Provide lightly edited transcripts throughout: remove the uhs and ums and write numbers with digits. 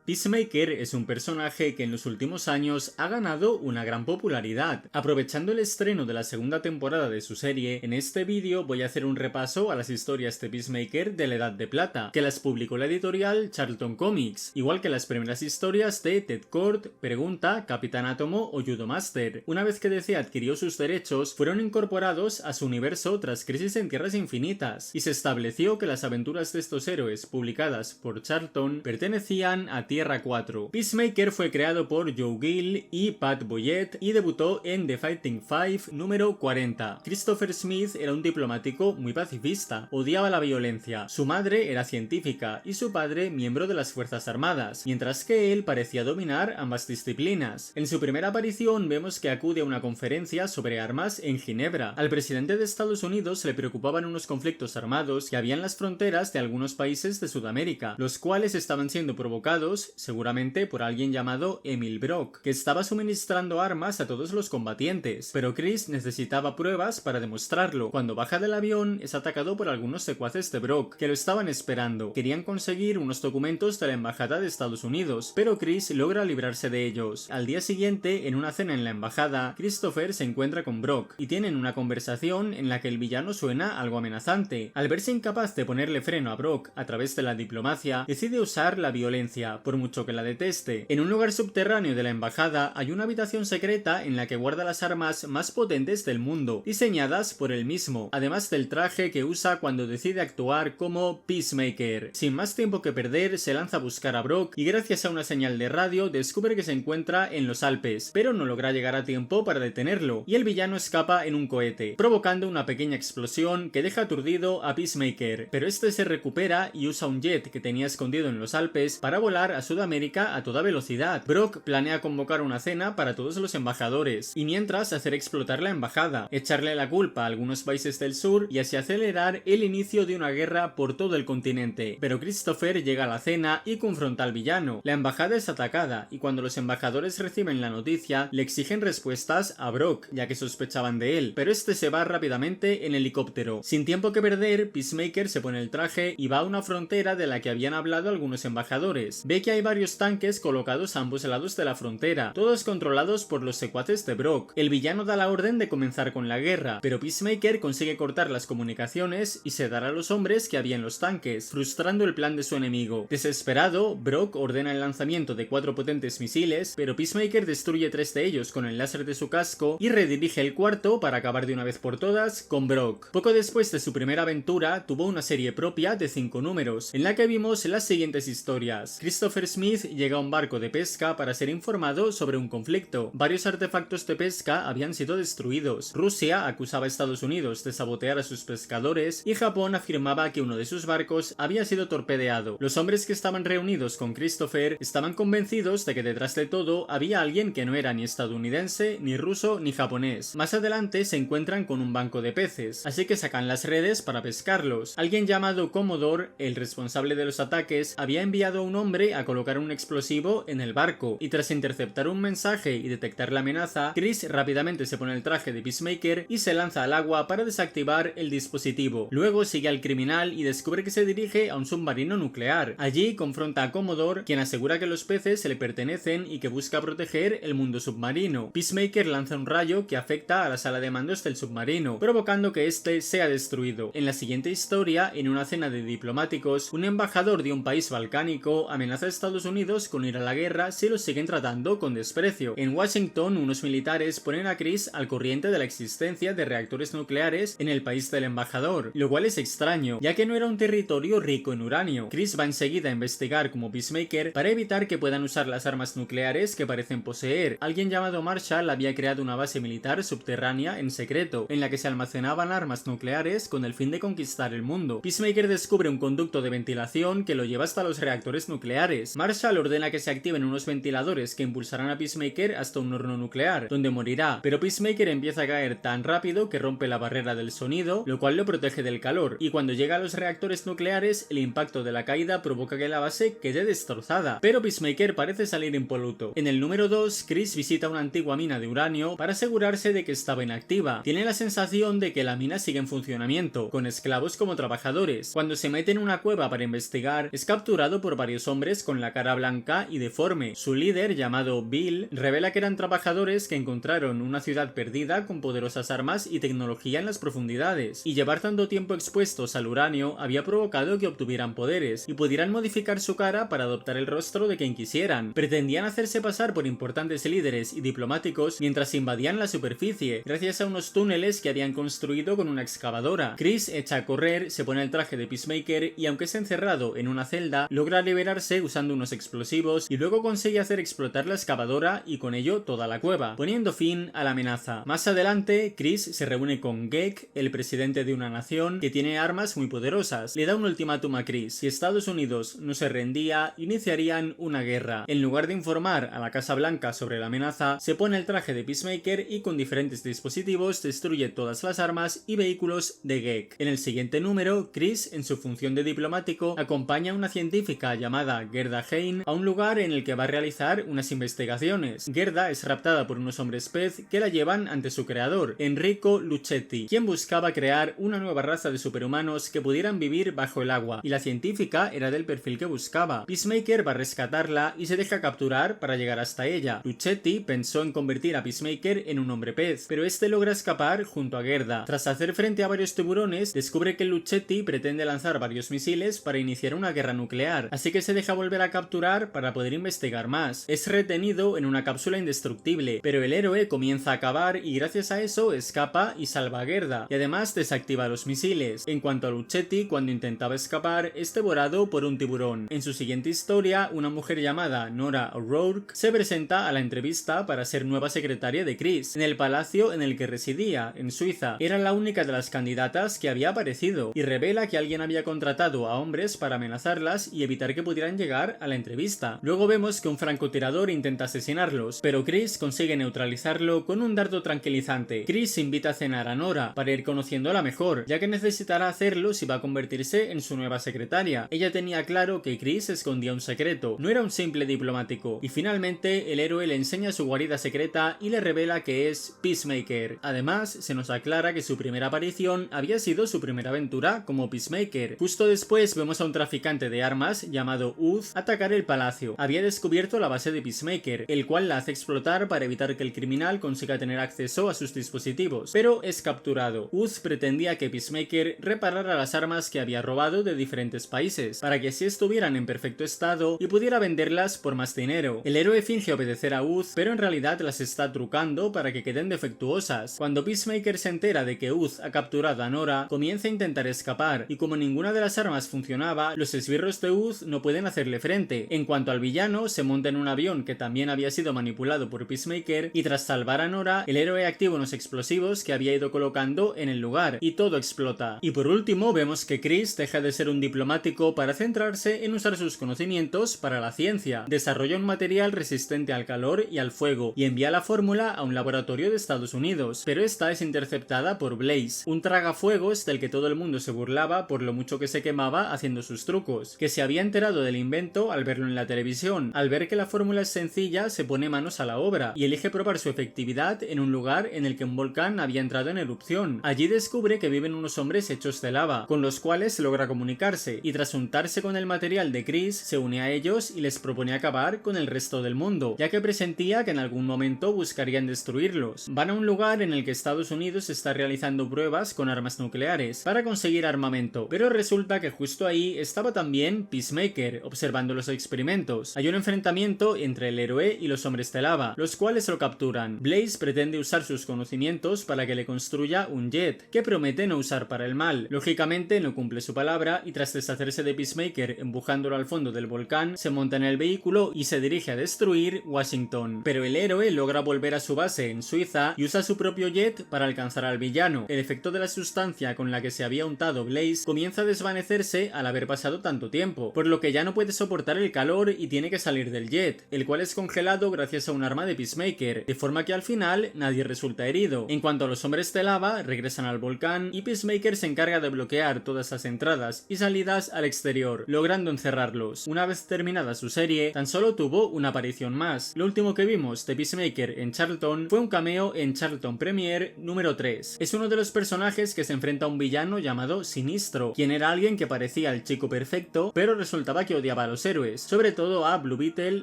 Peacemaker es un personaje que en los últimos años ha ganado una gran popularidad. Aprovechando el estreno de la segunda temporada de su serie, en este vídeo voy a hacer un repaso a las historias de Peacemaker de la Edad de Plata, que las publicó la editorial Charlton Comics, igual que las primeras historias de Ted Kord, Pregunta, Capitán Átomo o Judo Master. Una vez que DC adquirió sus derechos, fueron incorporados a su universo tras Crisis en Tierras Infinitas, y se estableció que las aventuras de estos héroes publicadas por Charlton pertenecían a Tierra 4. Peacemaker fue creado por Joe Gill y Pat Boyett y debutó en The Fighting Five número 40. Christopher Smith era un diplomático muy pacifista, odiaba la violencia, su madre era científica y su padre miembro de las Fuerzas Armadas, mientras que él parecía dominar ambas disciplinas. En su primera aparición vemos que acude a una conferencia sobre armas en Ginebra. Al presidente de Estados Unidos le preocupaban unos conflictos armados que había en las fronteras de algunos países de Sudamérica, los cuales estaban siendo provocados seguramente por alguien llamado Emil Brock, que estaba suministrando armas a todos los combatientes, pero Chris necesitaba pruebas para demostrarlo. Cuando baja del avión es atacado por algunos secuaces de Brock, que lo estaban esperando. Querían conseguir unos documentos de la embajada de Estados Unidos, pero Chris logra librarse de ellos. Al día siguiente, en una cena en la embajada, Christopher se encuentra con Brock, y tienen una conversación en la que el villano suena algo amenazante. Al verse incapaz de ponerle freno a Brock a través de la diplomacia, decide usar la violencia, por mucho que la deteste. En un lugar subterráneo de la embajada hay una habitación secreta en la que guarda las armas más potentes del mundo, diseñadas por él mismo, además del traje que usa cuando decide actuar como Peacemaker. Sin más tiempo que perder, se lanza a buscar a Brock y gracias a una señal de radio descubre que se encuentra en los Alpes, pero no logra llegar a tiempo para detenerlo, y el villano escapa en un cohete, provocando una pequeña explosión que deja aturdido a Peacemaker, pero este se recupera y usa un jet que tenía escondido en los Alpes para volar a Sudamérica a toda velocidad. Brock planea convocar una cena para todos los embajadores, y mientras hacer explotar la embajada, echarle la culpa a algunos países del sur y así acelerar el inicio de una guerra por todo el continente. Pero Christopher llega a la cena y confronta al villano. La embajada es atacada, y cuando los embajadores reciben la noticia, le exigen respuestas a Brock, ya que sospechaban de él, pero este se va rápidamente en helicóptero. Sin tiempo que perder, Peacemaker se pone el traje y va a una frontera de la que habían hablado algunos embajadores. Ve que hay varios tanques colocados a ambos lados de la frontera, todos controlados por los secuaces de Brock. El villano da la orden de comenzar con la guerra, pero Peacemaker consigue cortar las comunicaciones y sedar a los hombres que había en los tanques, frustrando el plan de su enemigo. Desesperado, Brock ordena el lanzamiento de 4 potentes misiles, pero Peacemaker destruye 3 de ellos con el láser de su casco y redirige el cuarto para acabar de una vez por todas con Brock. Poco después de su primera aventura, tuvo una serie propia de 5 números, en la que vimos las siguientes historias. Christopher Smith llega a un barco de pesca para ser informado sobre un conflicto. Varios artefactos de pesca habían sido destruidos. Rusia acusaba a Estados Unidos de sabotear a sus pescadores y Japón afirmaba que uno de sus barcos había sido torpedeado. Los hombres que estaban reunidos con Christopher estaban convencidos de que detrás de todo había alguien que no era ni estadounidense, ni ruso, ni japonés. Más adelante se encuentran con un banco de peces, así que sacan las redes para pescarlos. Alguien llamado Commodore, el responsable de los ataques, había enviado a un hombre a colocar un explosivo en el barco, y tras interceptar un mensaje y detectar la amenaza, Chris rápidamente se pone el traje de Peacemaker y se lanza al agua para desactivar el dispositivo. Luego sigue al criminal y descubre que se dirige a un submarino nuclear. Allí confronta a Commodore, quien asegura que los peces se le pertenecen y que busca proteger el mundo submarino. Peacemaker lanza un rayo que afecta a la sala de mandos del submarino, provocando que este sea destruido. En la siguiente historia, en una cena de diplomáticos, un embajador de un país balcánico amenaza a Estados Unidos con ir a la guerra si los siguen tratando con desprecio. En Washington, unos militares ponen a Chris al corriente de la existencia de reactores nucleares en el país del embajador, lo cual es extraño, ya que no era un territorio rico en uranio. Chris va enseguida a investigar como Peacemaker para evitar que puedan usar las armas nucleares que parecen poseer. Alguien llamado Marshall había creado una base militar subterránea en secreto, en la que se almacenaban armas nucleares con el fin de conquistar el mundo. Peacemaker descubre un conducto de ventilación que lo lleva hasta los reactores nucleares. Marshall ordena que se activen unos ventiladores que impulsarán a Peacemaker hasta un horno nuclear, donde morirá, pero Peacemaker empieza a caer tan rápido que rompe la barrera del sonido, lo cual lo protege del calor, y cuando llega a los reactores nucleares, el impacto de la caída provoca que la base quede destrozada, pero Peacemaker parece salir impoluto. En el número 2, Chris visita una antigua mina de uranio para asegurarse de que estaba inactiva. Tiene la sensación de que la mina sigue en funcionamiento, con esclavos como trabajadores. Cuando se mete en una cueva para investigar, es capturado por varios hombres con con la cara blanca y deforme. Su líder, llamado Bill, revela que eran trabajadores que encontraron una ciudad perdida con poderosas armas y tecnología en las profundidades, y llevar tanto tiempo expuestos al uranio había provocado que obtuvieran poderes y pudieran modificar su cara para adoptar el rostro de quien quisieran. Pretendían hacerse pasar por importantes líderes y diplomáticos mientras invadían la superficie, gracias a unos túneles que habían construido con una excavadora. Chris echa a correr, se pone el traje de Peacemaker y, aunque es encerrado en una celda, logra liberarse usando unos explosivos y luego consigue hacer explotar la excavadora y con ello toda la cueva, poniendo fin a la amenaza. Más adelante, Chris se reúne con Gek, el presidente de una nación que tiene armas muy poderosas. Le da un ultimátum a Chris: si Estados Unidos no se rendía, iniciarían una guerra. En lugar de informar a la Casa Blanca sobre la amenaza, se pone el traje de Peacemaker y con diferentes dispositivos destruye todas las armas y vehículos de Gek. En el siguiente número, Chris, en su función de diplomático, acompaña a una científica llamada Gerda Hein a un lugar en el que va a realizar unas investigaciones. Gerda es raptada por unos hombres pez que la llevan ante su creador, Enrico Luchetti, quien buscaba crear una nueva raza de superhumanos que pudieran vivir bajo el agua, y la científica era del perfil que buscaba. Peacemaker va a rescatarla y se deja capturar para llegar hasta ella. Luchetti pensó en convertir a Peacemaker en un hombre pez, pero este logra escapar junto a Gerda. Tras hacer frente a varios tiburones, descubre que Luchetti pretende lanzar varios misiles para iniciar una guerra nuclear, así que se deja volver a capturar para poder investigar más. Es retenido en una cápsula indestructible, pero el héroe comienza a cavar y gracias a eso escapa y salva a Gerda, y además desactiva los misiles. En cuanto a Luchetti, cuando intentaba escapar, es devorado por un tiburón. En su siguiente historia, una mujer llamada Nora O'Rourke se presenta a la entrevista para ser nueva secretaria de Chris, en el palacio en el que residía, en Suiza. Era la única de las candidatas que había aparecido, y revela que alguien había contratado a hombres para amenazarlas y evitar que pudieran llegar a la entrevista. Luego vemos que un francotirador intenta asesinarlos, pero Chris consigue neutralizarlo con un dardo tranquilizante. Chris invita a cenar a Nora para ir conociéndola mejor, ya que necesitará hacerlo si va a convertirse en su nueva secretaria. Ella tenía claro que Chris escondía un secreto, no era un simple diplomático, y finalmente el héroe le enseña su guarida secreta y le revela que es Peacemaker. Además, se nos aclara que su primera aparición había sido su primera aventura como Peacemaker. Justo después vemos a un traficante de armas llamado Uz atacar el palacio. Había descubierto la base de Peacemaker, el cual la hace explotar para evitar que el criminal consiga tener acceso a sus dispositivos, pero es capturado. Uz pretendía que Peacemaker reparara las armas que había robado de diferentes países, para que así estuvieran en perfecto estado y pudiera venderlas por más dinero. El héroe finge obedecer a Uz, pero en realidad las está trucando para que queden defectuosas. Cuando Peacemaker se entera de que Uz ha capturado a Nora, comienza a intentar escapar, y como ninguna de las armas funcionaba, los esbirros de Uz no pueden hacerle frente. En cuanto al villano, se monta en un avión que también había sido manipulado por Peacemaker, y tras salvar a Nora, el héroe activa unos explosivos que había ido colocando en el lugar, y todo explota. Y por último, vemos que Chris deja de ser un diplomático para centrarse en usar sus conocimientos para la ciencia. Desarrolla un material resistente al calor y al fuego, y envía la fórmula a un laboratorio de Estados Unidos, pero esta es interceptada por Blaze, un tragafuegos del que todo el mundo se burlaba por lo mucho que se quemaba haciendo sus trucos, que se había enterado del invento al verlo en la televisión. Al ver que la fórmula es sencilla, se pone manos a la obra y elige probar su efectividad en un lugar en el que un volcán había entrado en erupción. Allí descubre que viven unos hombres hechos de lava, con los cuales logra comunicarse, y tras untarse con el material de Chris, se une a ellos y les propone acabar con el resto del mundo, ya que presentía que en algún momento buscarían destruirlos. Van a un lugar en el que Estados Unidos está realizando pruebas con armas nucleares para conseguir armamento, pero resulta que justo ahí estaba también Peacemaker, observando los experimentos. Hay un enfrentamiento entre el héroe y los hombres de lava, los cuales lo capturan. Blaze pretende usar sus conocimientos para que le construya un jet, que promete no usar para el mal. Lógicamente no cumple su palabra y tras deshacerse de Peacemaker empujándolo al fondo del volcán, se monta en el vehículo y se dirige a destruir Washington. Pero el héroe logra volver a su base en Suiza y usa su propio jet para alcanzar al villano. El efecto de la sustancia con la que se había untado Blaze comienza a desvanecerse al haber pasado tanto tiempo, por lo que ya no puede soportar el calor y tiene que salir del jet, el cual es congelado gracias a un arma de Peacemaker, de forma que al final nadie resulta herido. En cuanto a los hombres de lava, regresan al volcán y Peacemaker se encarga de bloquear todas las entradas y salidas al exterior, logrando encerrarlos. Una vez terminada su serie, tan solo tuvo una aparición más. Lo último que vimos de Peacemaker en Charlton fue un cameo en Charlton Premiere número 3. Es uno de los personajes que se enfrenta a un villano llamado Sinistro, quien era alguien que parecía el chico perfecto, pero resultaba que odiaba a los los héroes, sobre todo a Blue Beetle,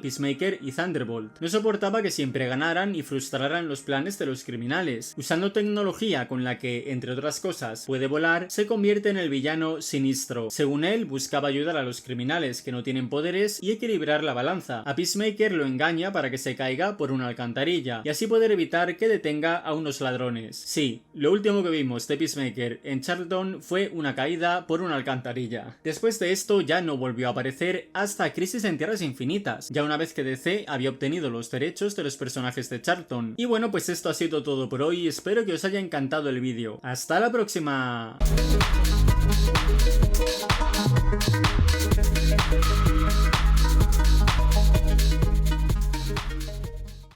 Peacemaker y Thunderbolt. No soportaba que siempre ganaran y frustraran los planes de los criminales. Usando tecnología con la que, entre otras cosas, puede volar, se convierte en el villano Sinistro. Según él, buscaba ayudar a los criminales que no tienen poderes y equilibrar la balanza. A Peacemaker lo engaña para que se caiga por una alcantarilla y así poder evitar que detenga a unos ladrones. Sí, lo último que vimos de Peacemaker en Charlton fue una caída por una alcantarilla. Después de esto ya no volvió a aparecer hasta Crisis en Tierras Infinitas, ya una vez que DC había obtenido los derechos de los personajes de Charlton. Y bueno, pues esto ha sido todo por hoy, espero que os haya encantado el vídeo. ¡Hasta la próxima!